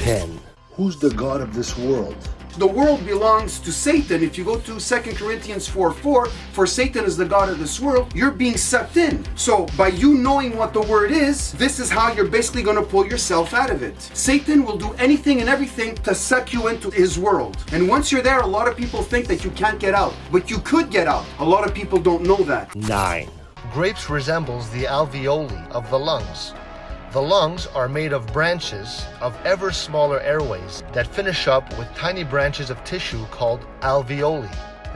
10. Who's the god of this world? The world belongs to Satan. If you go to 2 Corinthians 4:4, for Satan is the god of this world, you're being sucked in. So by you knowing what the word is, this is how you're basically going to pull yourself out of it. Satan will do anything and everything to suck you into his world. And once you're there, a lot of people think that you can't get out. But you could get out. A lot of people don't know that. 9. Grapes resembles the alveoli of the lungs. The lungs are made of branches of ever smaller airways that finish up with tiny branches of tissue called alveoli.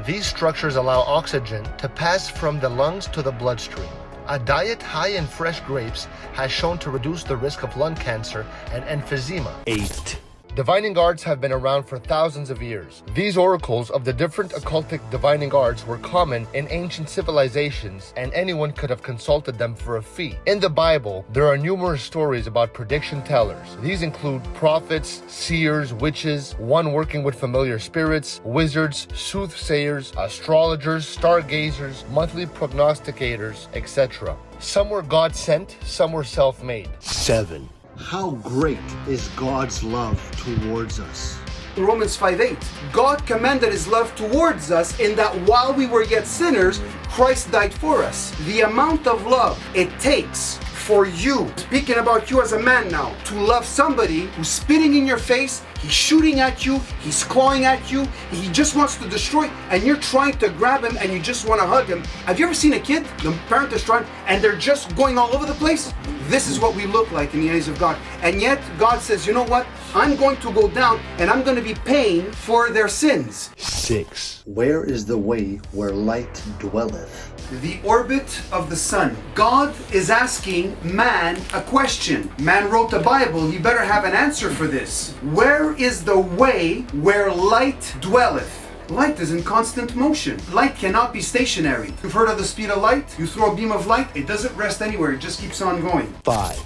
These structures allow oxygen to pass from the lungs to the bloodstream. A diet high in fresh grapes has shown to reduce the risk of lung cancer and emphysema. 8. Divining arts have been around for thousands of years. These oracles of the different occultic divining arts were common in ancient civilizations, and anyone could have consulted them for a fee. In the Bible, there are numerous stories about prediction tellers. These include prophets, seers, witches, one working with familiar spirits, wizards, soothsayers, astrologers, stargazers, monthly prognosticators, etc. Some were God-sent, some were self-made. 7. How great is God's love towards us? Romans 5:8. God commended his love towards us in that while we were yet sinners, Christ died for us. The amount of love it takes for you, speaking about you as a man now, to love somebody who's spitting in your face, he's shooting at you, he's clawing at you, he just wants to destroy, and you're trying to grab him and you just want to hug him. Have you ever seen a kid? The parent is trying, and they're just going all over the place? This is what we look like in the eyes of God. And yet God says, you know what? I'm going to go down and I'm going to be paying for their sins. 6. Where is the way where light dwelleth? The orbit of the sun. God is asking man a question. Man wrote the Bible, he better have an answer for this. Where is the way where light dwelleth? Light is in constant motion. Light cannot be stationary. You've heard of the speed of light? You throw a beam of light, it doesn't rest anywhere, it just keeps on going. 5.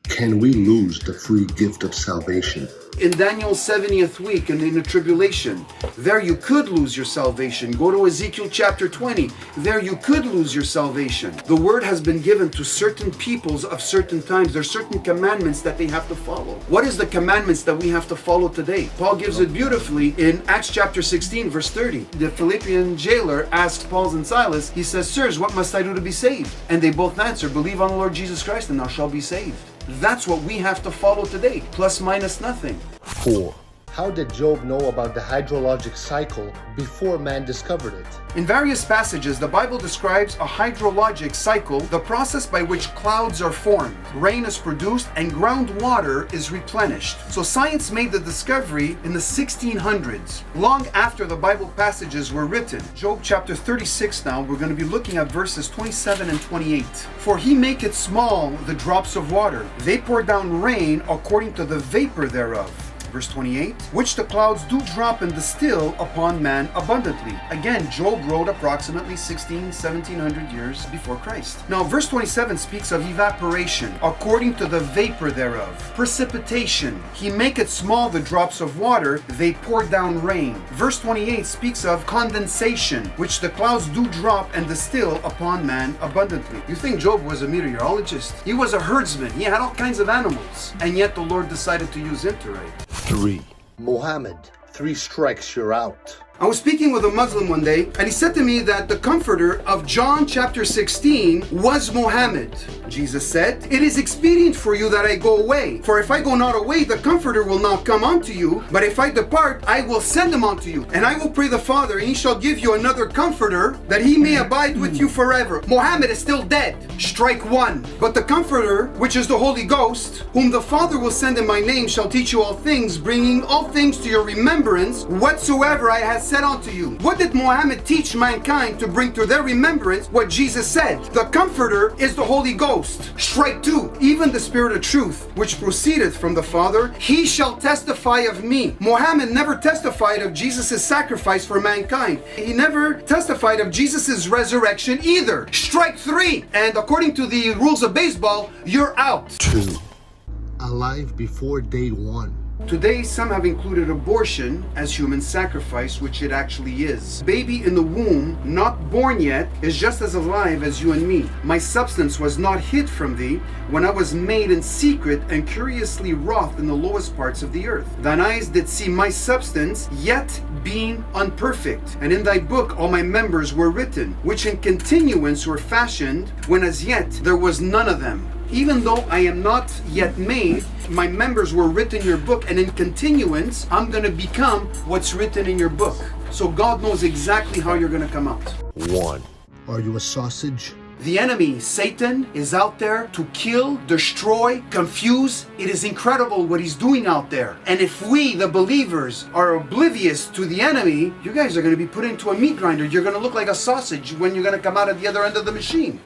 Can we lose the free gift of salvation? In Daniel's 70th week and in the tribulation, there you could lose your salvation. Go to Ezekiel chapter 20. There you could lose your salvation. The word has been given to certain peoples of certain times. There are certain commandments that they have to follow. What is the commandments that we have to follow today? Paul gives it beautifully in Acts chapter 16 verse 30. The Philippian jailer asked Paul and Silas, he says, sirs, what must I do to be saved? And they both answer, believe on the Lord Jesus Christ and thou shalt be saved. That's what we have to follow today, plus minus nothing. 4. How did Job know about the hydrologic cycle before man discovered it? In various passages, the Bible describes a hydrologic cycle, the process by which clouds are formed, rain is produced, and groundwater is replenished. So science made the discovery in the 1600s, long after the Bible passages were written. Job chapter 36 now, we're going to be looking at verses 27 and 28. For he maketh small the drops of water, they pour down rain according to the vapor thereof. Verse 28, which the clouds do drop and distill upon man abundantly. Again, Job wrote approximately 1700 years before Christ. Now, verse 27 speaks of evaporation, according to the vapor thereof. Precipitation, he maketh small the drops of water, they pour down rain. Verse 28 speaks of condensation, which the clouds do drop and distill upon man abundantly. You think Job was a meteorologist? He was a herdsman. He had all kinds of animals. And yet the Lord decided to use him to write. 3. Muhammad, 3 strikes, you're out. I was speaking with a Muslim one day, and he said to me that the comforter of John chapter 16 was Muhammad. Jesus said, it is expedient for you that I go away. For if I go not away, the comforter will not come unto you. But if I depart, I will send him unto you. And I will pray the Father, and he shall give you another comforter, that he may abide with you forever. Muhammad is still dead. Strike 1. But the comforter, which is the Holy Ghost, whom the Father will send in my name, shall teach you all things, bringing all things to your remembrance, whatsoever I have said unto you. What did Muhammad teach mankind to bring to their remembrance what Jesus said? The Comforter is the Holy Ghost. Strike 2. Even the Spirit of truth, which proceedeth from the Father, he shall testify of me. Muhammad never testified of Jesus' sacrifice for mankind. He never testified of Jesus' resurrection either. Strike 3. And according to the rules of baseball, you're out. 2. Alive before day 1. Today, some have included abortion as human sacrifice, which it actually is. Baby in the womb, not born yet, is just as alive as you and me. My substance was not hid from thee when I was made in secret and curiously wrought in the lowest parts of the earth. Thine eyes did see my substance, yet being unperfect. And in thy book all my members were written, which in continuance were fashioned, when as yet there was none of them. Even though I am not yet made, my members were written in your book, and in continuance, I'm going to become what's written in your book. So God knows exactly how you're going to come out. 1. Are you a sausage? The enemy, Satan, is out there to kill, destroy, confuse. It is incredible what he's doing out there. And if we, the believers, are oblivious to the enemy, you guys are going to be put into a meat grinder. You're going to look like a sausage when you're going to come out at the other end of the machine.